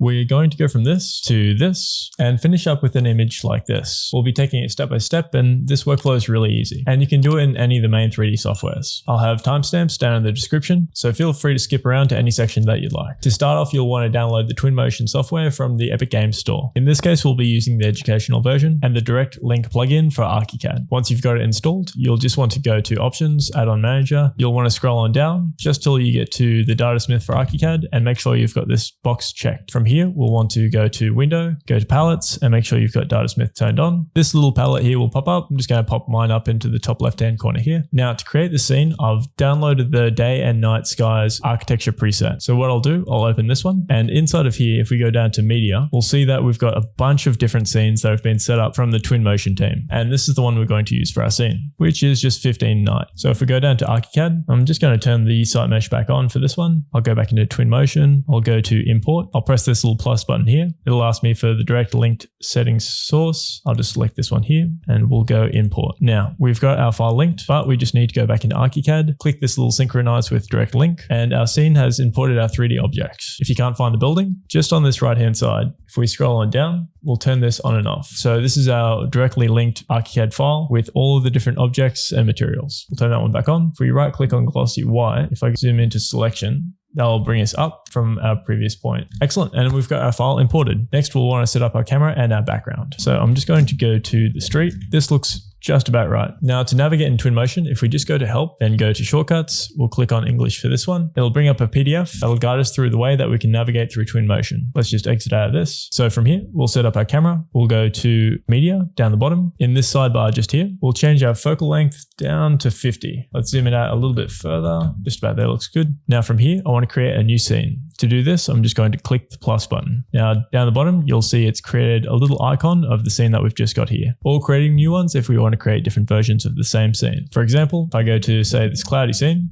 we're going to go from this to this and finish up with an image like this. We'll be taking it step by step, and this workflow is really easy. And you can do it in any of the main 3D softwares. I'll have timestamps down in the description, so feel free to skip around to any section that you'd like. To start off, you'll want to download the twinmotion software from the Epic Games Store. In this case, we'll be using the educational version and the direct link plugin for ArchiCAD. Once you've got it installed, you'll just want to go to Options, Add-on Manager. You'll want to scroll on down just till you get to the Datasmith for ArchiCAD and make sure you've got this box checked. From here, we'll want to go to Window, go to Palettes, and make sure you've got Datasmith turned on. This little palette here will pop up. I'm just going to pop mine up into the top left-hand corner here. Now, to create the scene, I've downloaded the day and night skies architecture preset. So what I'll do, I'll open this one, and inside of here, if we go down to Media, we'll see that we've got a bunch of different scenes that have been set up from the twinmotion team. And this is the one we're going to use for our scene, which is just 15 night. So if we go down to ArchiCAD, I'm just going to turn the site mesh back on for this one. I'll go back into twinmotion. I'll go to import. I'll press this little plus button here. It'll ask me for the direct linked settings source. I'll just select this one here and we'll go import. Now we've got our file linked, but we just need to go back into ArchiCAD, click this little synchronize with direct link, and our scene has imported our 3D objects. If you can't find the building, just on this right hand side, if we scroll on down, we'll turn this on and off. So this is our directly linked ArchiCAD file with all of the different objects and materials. We'll turn that one back on. If we right click on glossy Y, if I zoom into selection, that'll bring us up from our previous point. Excellent. And we've got our file imported. Next, we'll want to set up our camera and our background. So I'm just going to go to the street. This looks just about right. Now to navigate in twinmotion, if we just go to help and go to shortcuts, we'll click on English for this one. It'll bring up a PDF that'll guide us through the way that we can navigate through twinmotion. Let's just exit out of this. So from here, we'll set up our camera. We'll go to media down the bottom. In this sidebar just here, we'll change our focal length down to 50. Let's zoom it out a little bit further. Just about there looks good. Now from here, I want to create a new scene. To do this, I'm just going to click the plus button. Now down the bottom, you'll see it's created a little icon of the scene that we've just got here, or creating new ones if we want to create different versions of the same scene. For example, if I go to say this cloudy scene,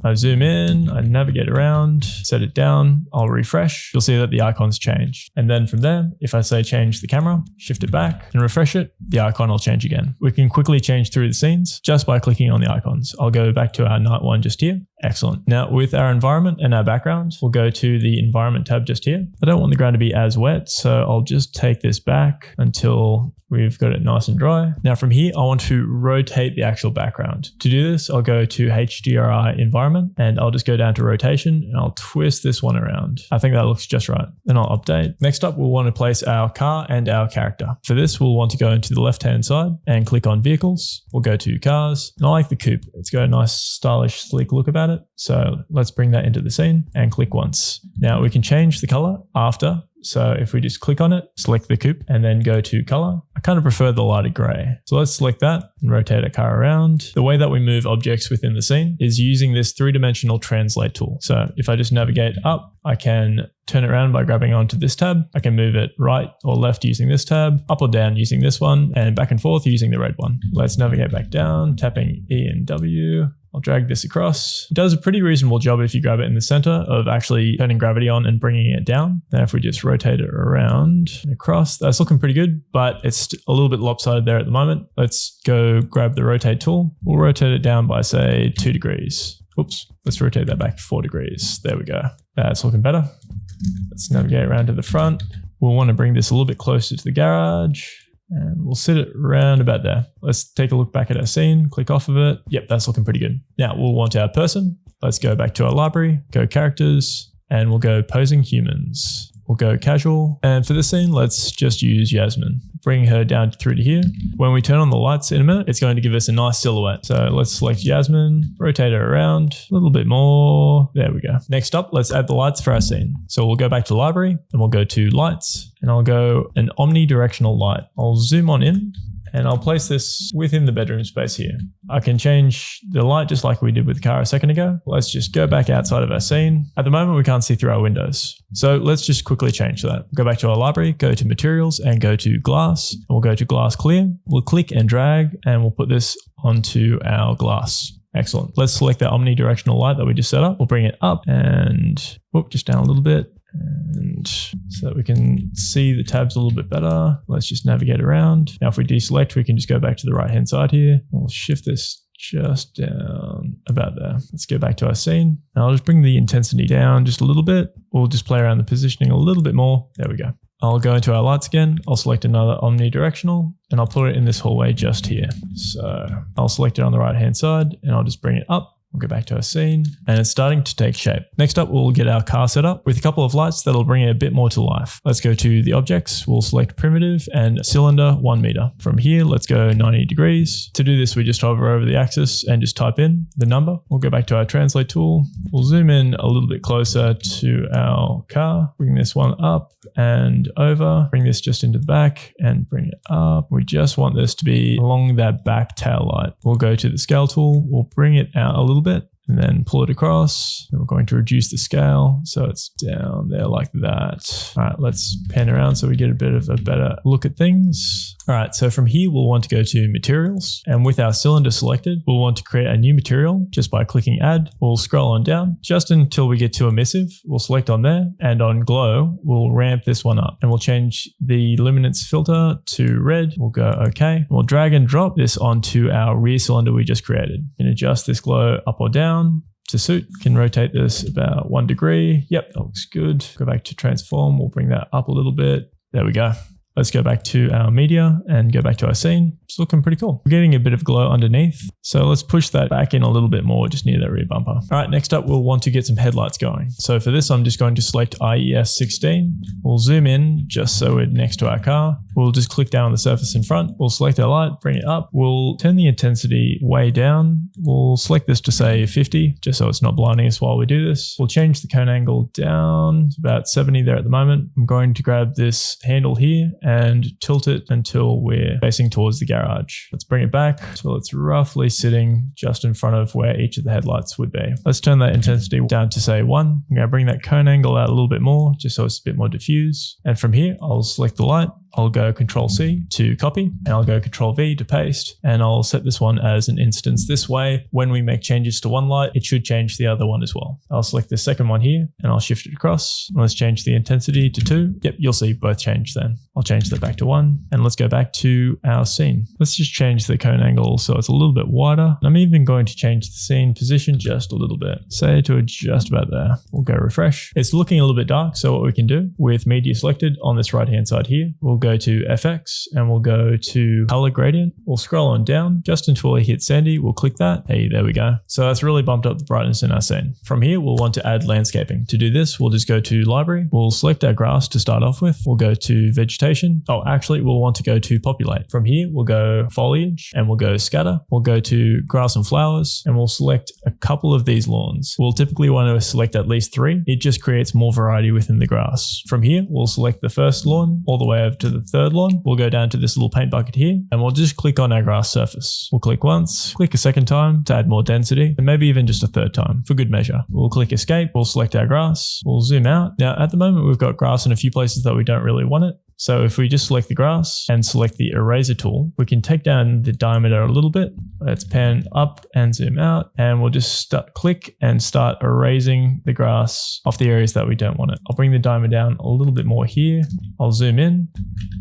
I zoom in, I navigate around, set it down, I'll refresh, you'll see that the icon's changed. And then from there, if I say change the camera, shift it back and refresh it, the icon will change again. We can quickly change through the scenes just by clicking on the icons. I'll go back to our night one just here. Excellent. Now with our environment and our background, we'll go to the environment tab just here. I don't want the ground to be as wet, so I'll just take this back until we've got it nice and dry. Now from here, I want to rotate the actual background. To do this, I'll go to HDRI environment and I'll just go down to rotation and I'll twist this one around. I think that looks just right. Then I'll update. Next up, we'll want to place our car and our character. For this, we'll want to go into the left-hand side and click on vehicles. We'll go to cars. And I like the coupe. It's got a nice, stylish, sleek look about it. So let's bring that into the scene and click once. Now we can change the color after. So if we just click on it, select the coupe and then go to color, I kind of prefer the lighter gray. So let's select that and rotate our car around. The way that we move objects within the scene is using this three-dimensional translate tool. So if I just navigate up, I can turn it around by grabbing onto this tab. I can move it right or left using this tab, up or down using this one, and back and forth using the red one. Let's navigate back down, tapping E and W. I'll drag this across. It does a pretty reasonable job if you grab it in the center of actually turning gravity on and bringing it down. Now if we just rotate it around and across, that's looking pretty good, but it's a little bit lopsided there at the moment. Let's go grab the rotate tool. We'll rotate it down by say 2 degrees. Oops, let's rotate that back 4 degrees. There we go. That's looking better. Let's navigate around to the front. We'll want to bring this a little bit closer to the garage. And we'll sit it around about there. Let's take a look back at our scene, click off of it. Yep, that's looking pretty good. Now we'll want our person. Let's go back to our library, go characters, and we'll go posing humans. We'll go casual. And for this scene, let's just use Yasmin. Bring her down through to here. When we turn on the lights in a minute, it's going to give us a nice silhouette. So let's select Yasmin, rotate her around a little bit more. There we go. Next up, let's add the lights for our scene. So we'll go back to library and we'll go to lights and I'll go an omnidirectional light. I'll zoom on in and I'll place this within the bedroom space here. I can change the light just like we did with the car a second ago. Let's just go back outside of our scene. At the moment, we can't see through our windows. So let's just quickly change that. Go back to our library, go to materials and go to glass. And we'll go to glass clear. We'll click and drag and we'll put this onto our glass. Excellent. Let's select that omnidirectional light that we just set up. We'll bring it up and whoop, just down a little bit. And so that we can see the tabs a little bit better. Let's just navigate around. Now if we deselect, we can just go back to the right hand side here. We'll shift this just down about there. Let's go back to our scene. Now I'll just bring the intensity down just a little bit. We'll just play around the positioning a little bit more. There we go. I'll go into our lights again. I'll select another omnidirectional and I'll put it in this hallway just here. So I'll select it on the right hand side and I'll just bring it up. We'll go back to our scene and it's starting to take shape. Next up, we'll get our car set up with a couple of lights that'll bring it a bit more to life. Let's go to the objects. We'll select primitive and cylinder 1 meter. From here, let's go 90 degrees. To do this, we just hover over the axis and just type in the number. We'll go back to our translate tool. We'll zoom in a little bit closer to our car. Bring this one up and over. Bring this just into the back and bring it up. We just want this to be along that back tail light. We'll go to the scale tool. We'll bring it out a little bit and then pull it across. And we're going to reduce the scale so it's down there like that. All right, let's pan around so we get a bit of a better look at things. All right, so from here, we'll want to go to materials. And with our cylinder selected, we'll want to create a new material just by clicking add. We'll scroll on down just until we get to emissive. We'll select on there and on glow, we'll ramp this one up and we'll change the luminance filter to red. We'll go okay. We'll drag and drop this onto our rear cylinder we just created. You can adjust this glow up or down to suit. Can rotate this about 1 degree. Yep, that looks good. Go back to transform. We'll bring that up a little bit. There we go. Let's go back to our media and go back to our scene. It's looking pretty cool. We're getting a bit of glow underneath. So let's push that back in a little bit more just near that rear bumper. All right, next up, we'll want to get some headlights going. So for this, I'm just going to select IES 16. We'll zoom in just so we're next to our car. We'll just click down on the surface in front. We'll select our light, bring it up. We'll turn the intensity way down. We'll select this to say 50, just so it's not blinding us while we do this. We'll change the cone angle down to about 70 there at the moment. I'm going to grab this handle here and tilt it until we're facing towards the garage. Let's bring it back so it's roughly sitting just in front of where each of the headlights would be. Let's turn that intensity down to say 1. I'm going to bring that cone angle out a little bit more just so it's a bit more diffuse. And from here, I'll select the light. I'll go Control C to copy and I'll go Control V to paste and I'll set this one as an instance. This way, when we make changes to one light, it should change the other one as well. I'll select the second one here and I'll shift it across. Let's change the intensity to 2. Yep, you'll see both change then. I'll change that back to 1 and let's go back to our scene. Let's just change the cone angle so it's a little bit wider. I'm even going to change the scene position just a little bit. Say to just about there. We'll go refresh. It's looking a little bit dark, so what we can do with media selected on this right hand side here, we'll go to FX and we'll go to color gradient. We'll scroll on down just until we hit sandy. We'll click that. Hey, there we go. So that's really bumped up the brightness in our scene. From here, we'll want to add landscaping. To do this, we'll just go to library. We'll select our grass to start off with. We'll go to vegetation. Oh, actually, we'll want to go to populate. From here, we'll go foliage and we'll go scatter. We'll go to grass and flowers and we'll select a couple of these lawns. We'll typically want to select at least 3. It just creates more variety within the grass. From here, we'll select the first lawn all the way over to the third lawn. We'll go down to this little paint bucket here and we'll just click on our grass surface. We'll click once, click a second time to add more density, and maybe even just a third time for good measure. We'll click escape. We'll select our grass. We'll zoom out. Now at the moment, we've got grass in a few places that we don't really want it. So if we just select the grass and select the eraser tool, we can take down the diameter a little bit. Let's pan up and zoom out and we'll just click and start erasing the grass off the areas that we don't want it. I'll bring the diameter down a little bit more here. I'll zoom in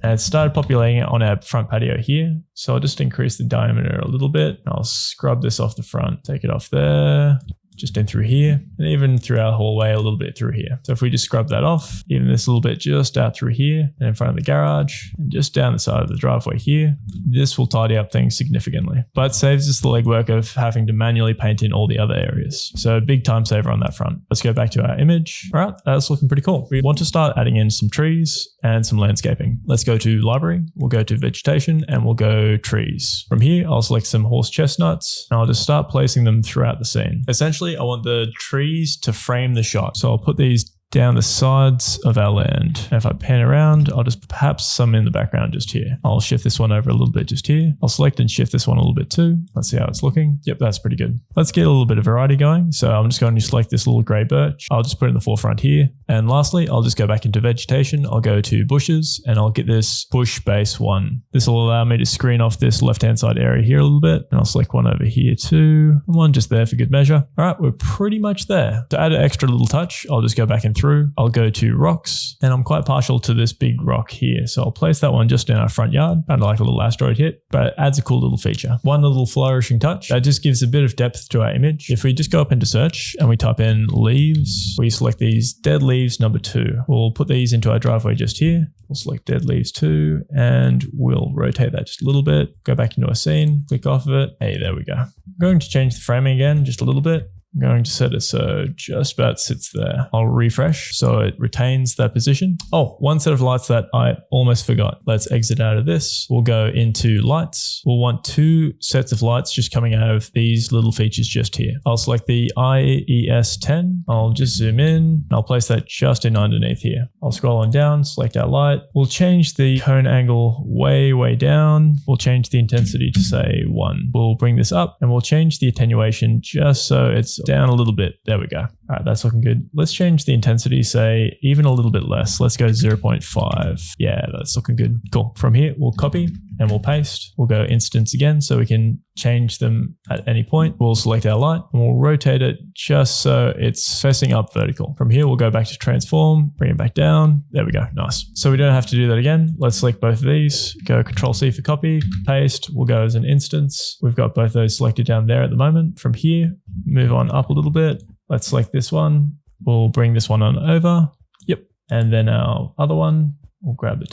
and it started populating it on our front patio here. So I'll just increase the diameter a little bit. I'll scrub this off the front, take it off there. Just in through here and even through our hallway a little bit through here. So if we just scrub that off, even this little bit just out through here and in front of the garage and just down the side of the driveway here, this will tidy up things significantly, but saves us the legwork of having to manually paint in all the other areas. So big time saver on that front. Let's go back to our image. All right, that's looking pretty cool. We want to start adding in some trees and some landscaping. Let's go to library. We'll go to vegetation and we'll go trees. From here, I'll select some horse chestnuts and I'll just start placing them throughout the scene. Essentially, I want the trees to frame the shot. So I'll put these down the sides of our land. And if I pan around, I'll just perhaps some in the background just here. I'll shift this one over a little bit just here. I'll select and shift this one a little bit too. Let's see how it's looking. Yep, that's pretty good. Let's get a little bit of variety going. So I'm just going to select this little gray birch. I'll just put it in the forefront here. And lastly, I'll just go back into vegetation. I'll go to bushes and I'll get this bush base 1. This will allow me to screen off this left-hand side area here a little bit. And I'll select one over here too. And one just there for good measure. All right, we're pretty much there. To add an extra little touch, I'll just go back in through. I'll go to rocks, and I'm quite partial to this big rock here. So I'll place that one just in our front yard, kind of like a little asteroid hit, but it adds a cool little feature. One little flourishing touch that just gives a bit of depth to our image. If we just go up into search and we type in leaves, we select these dead leaves number 2. We'll put these into our driveway just here. We'll select dead leaves 2 and we'll rotate that just a little bit. Go back into our scene, click off of it. Hey, there we go. I'm going to change the framing again just a little bit. I'm going to set it so it just about sits there. I'll refresh so it retains that position. Oh, one set of lights that I almost forgot. Let's exit out of this. We'll go into lights. We'll want 2 sets of lights just coming out of these little features just here. I'll select the IES 10. I'll just zoom in. I'll place that just in underneath here. I'll scroll on down, select our light. We'll change the cone angle way down. We'll change the intensity to say 1. We'll bring this up and we'll change the attenuation just so it's down a little bit. There we go. All right, that's looking good. Let's change the intensity, say even a little bit less. Let's go 0.5. Yeah, that's looking good. Cool. From here, we'll copy and we'll paste. We'll go instance again so we can change them at any point. We'll select our light and we'll rotate it just so it's facing up vertical. From here, we'll go back to transform, bring it back down. There we go. Nice. So we don't have to do that again. Let's select both of these, go Control C for copy, paste. We'll go as an instance. We've got both those selected down there at the moment. From here, move on up a little bit. Let's select this one. We'll bring this one on over. Yep. And then our other one, we'll grab the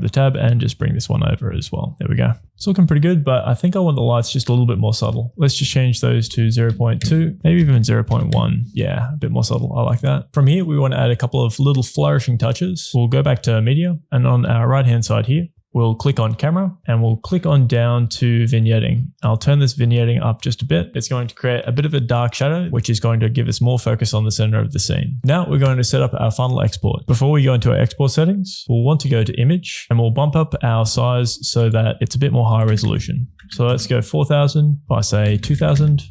tab and just bring this one over as well. There we go. It's looking pretty good, but I think I want the lights just a little bit more subtle. Let's just change those to 0.2, maybe even 0.1. Yeah, a bit more subtle. I like that. From here, we want to add a couple of little flourishing touches. We'll go back to media, and on our right-hand side here, we'll click on camera and we'll click on down to vignetting. I'll turn this vignetting up just a bit. It's going to create a bit of a dark shadow, which is going to give us more focus on the center of the scene. Now we're going to set up our final export. Before we go into our export settings, we'll want to go to image and we'll bump up our size so that it's a bit more high resolution. So let's go 4000 by say 2000.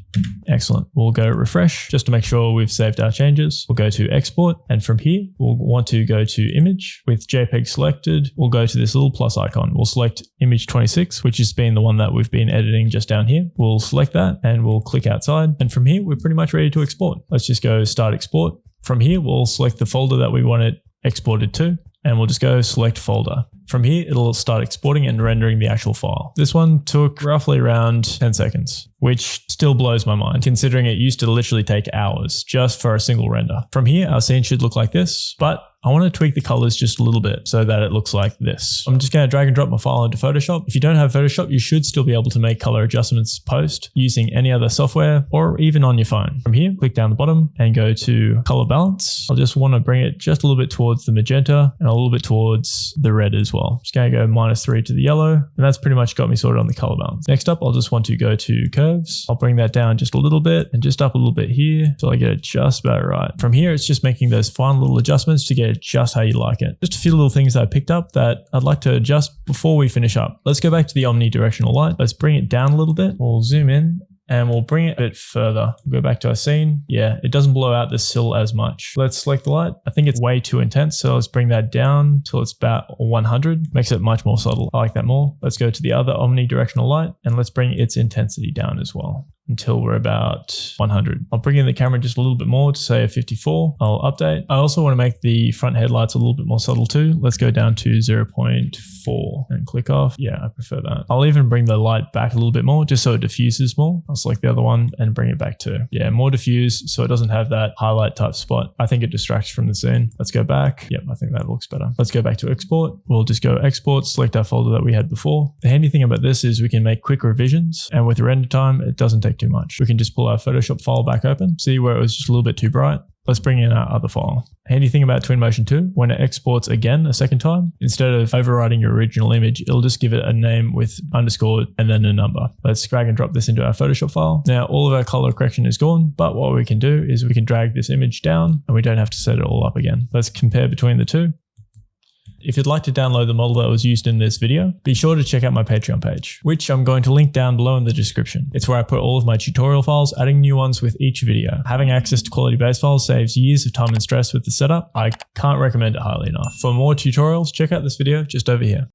Excellent. We'll go refresh just to make sure we've saved our changes. We'll go to export, and from here, we'll want to go to image. With JPEG selected, we'll go to this little plus icon. We'll select image 26, which has been the one that we've been editing just down here. We'll select that and we'll click outside. And from here, we're pretty much ready to export. Let's just go start export. From here, we'll select the folder that we want it exported to, and we'll just go select folder. From here, it'll start exporting and rendering the actual file. This one took roughly around 10 seconds, which still blows my mind, considering it used to literally take hours just for a single render. From here, our scene should look like this, but I want to tweak the colors just a little bit so that it looks like this. I'm just going to drag and drop my file into Photoshop. If you don't have Photoshop, you should still be able to make color adjustments post using any other software or even on your phone. From here, click down the bottom and go to color balance. I'll just want to bring it just a little bit towards the magenta and a little bit towards the red as well. Just going to go -3 to the yellow, and that's pretty much got me sorted on the color balance. Next up, I'll just want to go to curves. I'll bring that down just a little bit and just up a little bit here so I get it just about right. From here, it's just making those fine little adjustments to get it just how you like it. Just a few little things that I picked up that I'd like to adjust before we finish up. Let's go back to the omnidirectional light. Let's bring it down a little bit. We'll zoom in and we'll bring it a bit further. We'll go back to our scene. Yeah, it doesn't blow out the sill as much. Let's select the light. I think it's way too intense, so let's bring that down till it's about 100. Makes it much more subtle. I like that more. Let's go to the other omnidirectional light and let's bring its intensity down as well until we're about 100. I'll bring in the camera just a little bit more to say a 54. I'll update. I also want to make the front headlights a little bit more subtle too. Let's go down to 0.4 and click off. Yeah, I prefer that. I'll even bring the light back a little bit more just so it diffuses more. I'll select the other one and bring it back to, yeah, more diffuse so it doesn't have that highlight type spot. I think it distracts from the scene. Let's go back. Yep, I think that looks better. Let's go back to export. We'll just go export, select our folder that we had before. The handy thing about this is we can make quick revisions, and with render time, it doesn't take too much. We can just pull our Photoshop file back open, see where it was just a little bit too bright. Let's bring in our other file. Handy thing about twinmotion 2, when it exports again a second time, instead of overwriting your original image, it'll just give it a name with underscore and then a number. Let's drag and drop this into our Photoshop file. Now all of our color correction is gone, but what we can do is we can drag this image down and we don't have to set it all up again. Let's compare between the two. If you'd like to download the model that was used in this video, be sure to check out my Patreon page, which I'm going to link down below in the description. It's where I put all of my tutorial files, adding new ones with each video. Having access to quality base files saves years of time and stress with the setup. I can't recommend it highly enough. For more tutorials, check out this video just over here.